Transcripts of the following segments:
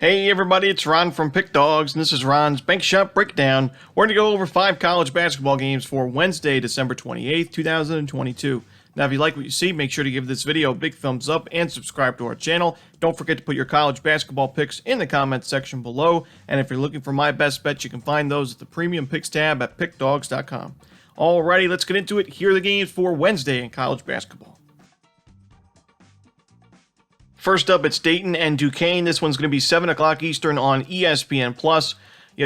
Hey everybody, it's Ron from Pick Dawgz, and this is Ron's Bank Shot Breakdown. We're going to go over 5 college basketball games for Wednesday, December 28th, 2022. Now, if you like what you see, make sure to give this video a big thumbs up and subscribe to our channel. Don't forget to put your college basketball picks in the comments section below. And if you're looking for my best bets, you can find those at the Premium Picks tab at pickdawgz.com. Alrighty, let's get into it. Here are the games for Wednesday in college basketball. First up, it's Dayton and Duquesne. This one's going to be 7 o'clock Eastern on ESPN+.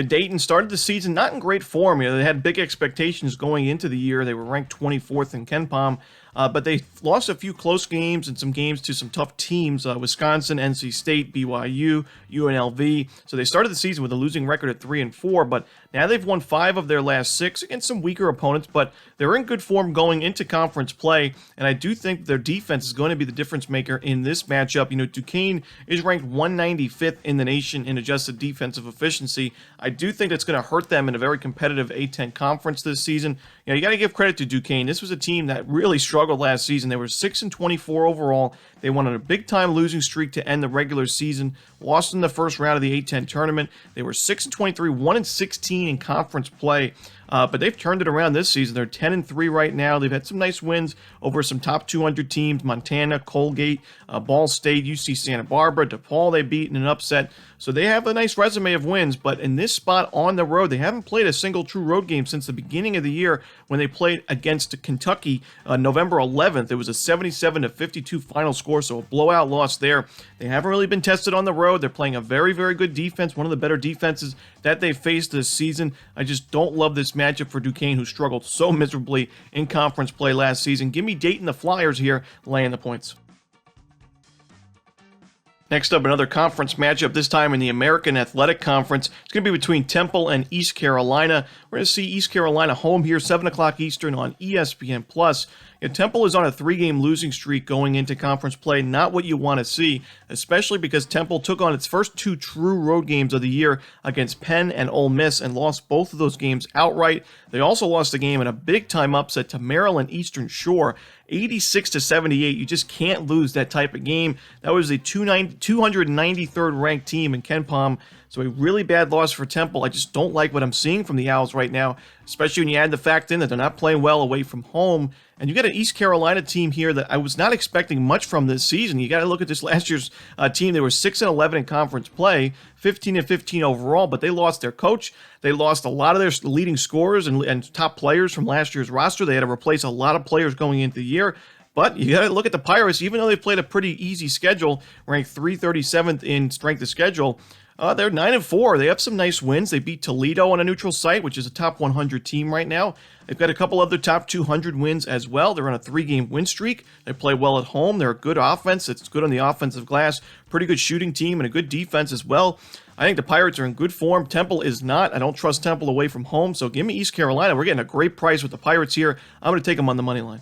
Dayton started the season not in great form. They had big expectations going into the year. They were ranked 24th in KenPom, but they lost a few close games and some games to some tough teams, Wisconsin, NC State, BYU, UNLV. So they started the season with a losing record at 3-4, but now they've won 5 of their last 6 against some weaker opponents, but they're in good form going into conference play, and I do think their defense is going to be the difference maker in this matchup. Duquesne is ranked 195th in the nation in adjusted defensive efficiency. I do think it's going to hurt them in a very competitive A-10 conference this season. You got to give credit to Duquesne. This was a team that really struggled last season. They were 6-24 overall. They went on a big-time losing streak to end the regular season, lost in the first round of the A-10 tournament. They were 6-23, 1-16 in conference play. But they've turned it around this season. They're 10-3 right now. They've had some nice wins over some top 200 teams: Montana, Colgate, Ball State, UC Santa Barbara, DePaul they beat in an upset. So they have a nice resume of wins, but in this spot on the road, they haven't played a single true road game since the beginning of the year when they played against Kentucky November 11th. It was a 77-52 final score, so a blowout loss there. They haven't really been tested on the road. They're playing a very, very good defense, one of the better defenses that they've faced this season. I just don't love this matchup for Duquesne, who struggled so miserably in conference play last season. Give me Dayton the Flyers here, laying the points. Next up, another conference matchup, this time in the American Athletic Conference. It's going to be between Temple and East Carolina. We're going to see East Carolina home here, 7 o'clock Eastern on ESPN+. Temple is on a 3-game losing streak going into conference play. Not what you want to see, especially because Temple took on its first 2 true road games of the year against Penn and Ole Miss and lost both of those games outright. They also lost the game in a big-time upset to Maryland Eastern Shore, 86-78. You just can't lose that type of game. That was the 293rd ranked team in KenPom. So a really bad loss for Temple. I just don't like what I'm seeing from the Owls right now, especially when you add the fact in that they're not playing well away from home. And you got an East Carolina team here that I was not expecting much from this season. You got to look at this last year's team. They were 6-11 in conference play, 15-15 overall, but they lost their coach. They lost a lot of their leading scorers and top players from last year's roster. They had to replace a lot of players going into the year. But you got to look at the Pirates. Even though they played a pretty easy schedule, ranked 337th in strength of schedule, they're 9-4. They have some nice wins. They beat Toledo on a neutral site, which is a top 100 team right now. They've got a couple other top 200 wins as well. They're on a 3-game win streak. They play well at home. They're a good offense. It's good on the offensive glass. Pretty good shooting team and a good defense as well. I think the Pirates are in good form. Temple is not. I don't trust Temple away from home, so give me East Carolina. We're getting a great price with the Pirates here. I'm going to take them on the money line.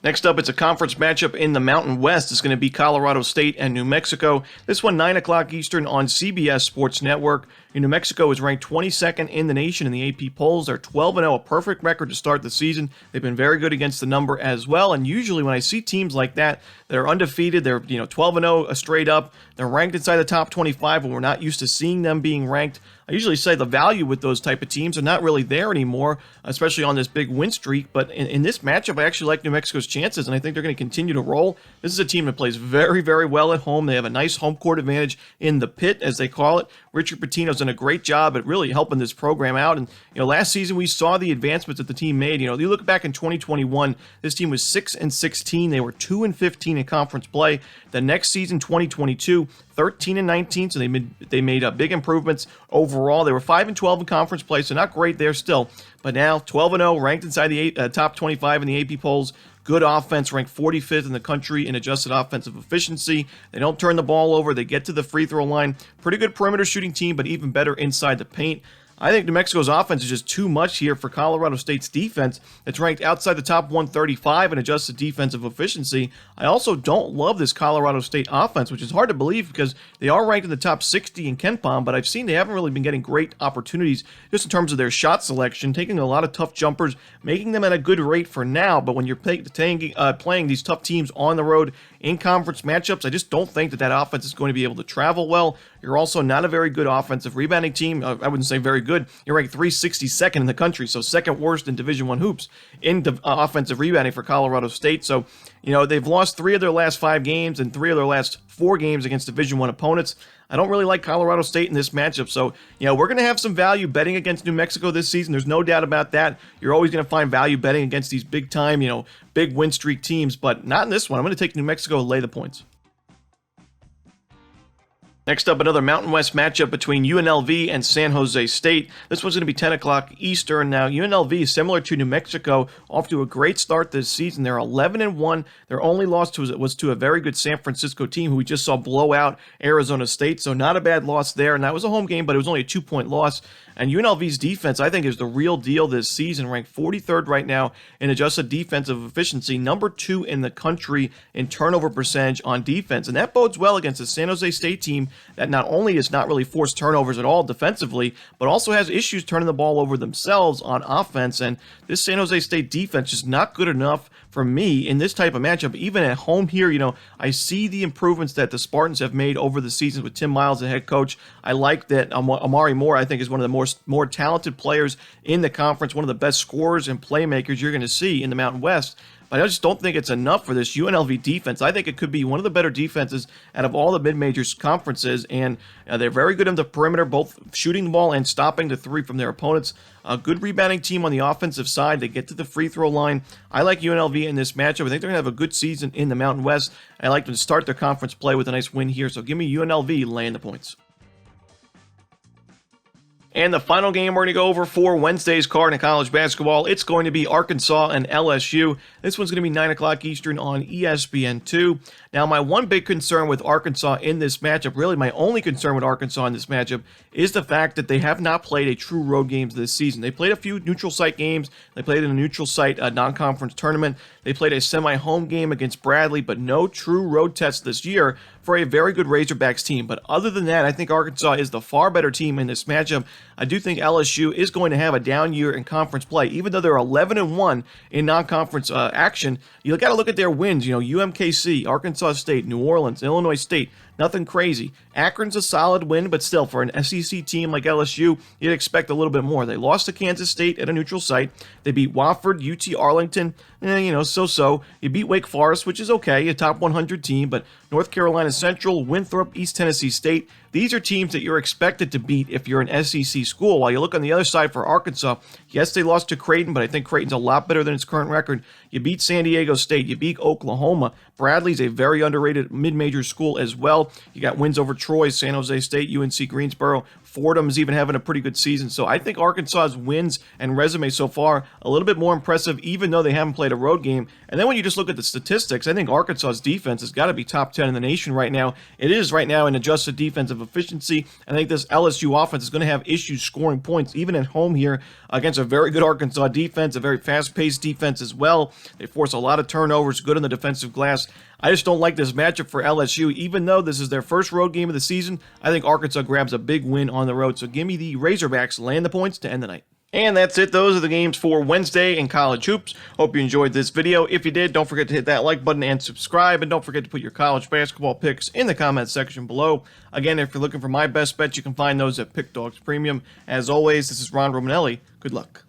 Next up, it's a conference matchup in the Mountain West. It's going to be Colorado State and New Mexico. This one, 9 o'clock Eastern on CBS Sports Network. New Mexico is ranked 22nd in the nation in the AP polls. They're 12-0, a perfect record to start the season. They've been very good against the number as well. And usually when I see teams like that are undefeated, they're 12-0 straight up. They're ranked inside the top 25, and we're not used to seeing them being ranked. I usually say the value with those type of teams are not really there anymore, especially on this big win streak. But in this matchup, I actually like New Mexico's chances, and I think they're going to continue to roll. This is a team that plays very, very well at home. They have a nice home court advantage in the pit, as they call it. Richard Pitino's done a great job at really helping this program out. And last season we saw the advancements that the team made. You look back in 2021, this team was 6-16. They were 2-15 in conference play. The next season, 2022, 13-19. So they made big improvements overall. They were 5-12 in conference play, so not great there still. But now 12-0, ranked inside the top 25 in the AP polls. Good offense, ranked 45th in the country in adjusted offensive efficiency. They don't turn the ball over. They get to the free throw line. Pretty good perimeter shooting team, but even better inside the paint. I think New Mexico's offense is just too much here for Colorado State's defense. It's ranked outside the top 135 in adjusted defensive efficiency. I also don't love this Colorado State offense, which is hard to believe because they are ranked in the top 60 in KenPom, but I've seen they haven't really been getting great opportunities just in terms of their shot selection, taking a lot of tough jumpers, making them at a good rate for now. But when you're playing these tough teams on the road in conference matchups, I just don't think that that offense is going to be able to travel well. You're also not a very good offensive rebounding team. I wouldn't say very good. You're ranked 362nd in the country, so second worst in Division I hoops in offensive rebounding for Colorado State. So, they've lost 3 of their last 5 games and 3 of their last 4 games against Division I opponents. I don't really like Colorado State in this matchup. So, we're going to have some value betting against New Mexico this season. There's no doubt about that. You're always going to find value betting against these big-time, big win streak teams, but not in this one. I'm going to take New Mexico and lay the points. Next up, another Mountain West matchup between UNLV and San Jose State. This one's going to be 10 o'clock Eastern. Now, UNLV, similar to New Mexico, off to a great start this season. They're 11-1. Their only loss was to a very good San Francisco team who we just saw blow out Arizona State, so not a bad loss there. And that was a home game, but it was only a 2-point loss. And UNLV's defense, I think, is the real deal this season, ranked 43rd right now in adjusted defensive efficiency, number 2 in the country in turnover percentage on defense. And that bodes well against the San Jose State team that not only has not really forced turnovers at all defensively, but also has issues turning the ball over themselves on offense. And this San Jose State defense is not good enough for me in this type of matchup. Even at home here, I see the improvements that the Spartans have made over the seasons with Tim Miles, the head coach. I like that Amari Moore, I think, is one of the more talented players in the conference, one of the best scorers and playmakers you're going to see in the Mountain West. But I just don't think it's enough for this UNLV defense. I think it could be one of the better defenses out of all the mid-majors conferences, and they're very good on the perimeter, both shooting the ball and stopping the 3 from their opponents. A good rebounding team on the offensive side. They get to the free throw line. I like UNLV in this matchup. I think they're going to have a good season in the Mountain West. I like them to start their conference play with a nice win here, so give me UNLV laying the points. And the final game we're going to go over for Wednesday's card in college basketball, it's going to be Arkansas and LSU. This one's going to be 9 o'clock Eastern on ESPN2. Now, my one big concern with Arkansas in this matchup, really my only concern with Arkansas in this matchup, is the fact that they have not played a true road games this season. They played a few neutral site games. They played in a neutral site non-conference tournament. They played a semi-home game against Bradley, but no true road test this year for a very good Razorbacks team. But other than that, I think Arkansas is the far better team in this matchup. I do think LSU is going to have a down year in conference play. Even though they're 11-1 in non-conference action, you got to look at their wins. UMKC, Arkansas State, New Orleans, Illinois State. Nothing crazy. Akron's a solid win, but still, for an SEC team like LSU, you'd expect a little bit more. They lost to Kansas State at a neutral site. They beat Wofford, UT Arlington, so-so. You beat Wake Forest, which is okay, a top 100 team, but North Carolina Central, Winthrop, East Tennessee State, these are teams that you're expected to beat if you're an SEC school. While you look on the other side for Arkansas, yes, they lost to Creighton, but I think Creighton's a lot better than its current record. You beat San Diego State. You beat Oklahoma. Bradley's a very underrated mid-major school as well. You got wins over Troy, San Jose State, UNC Greensboro. Fordham's even having a pretty good season. So I think Arkansas's wins and resume so far a little bit more impressive, even though they haven't played a road game. And then when you just look at the statistics, I think Arkansas's defense has got to be top 10 in the nation right now. It is right now in adjusted defensive efficiency. I think this LSU offense is going to have issues scoring points, even at home here against a very good Arkansas defense, a very fast-paced defense as well. They force a lot of turnovers, good on the defensive glass. I just don't like this matchup for LSU. Even though this is their first road game of the season, I think Arkansas grabs a big win on the road. So give me the Razorbacks laying the points to end the night. And that's it. Those are the games for Wednesday in college hoops. Hope you enjoyed this video. If you did, don't forget to hit that like button and subscribe. And don't forget to put your college basketball picks in the comment section below. Again, if you're looking for my best bets, you can find those at Pick Dawgz Premium. As always, this is Ron Romanelli. Good luck.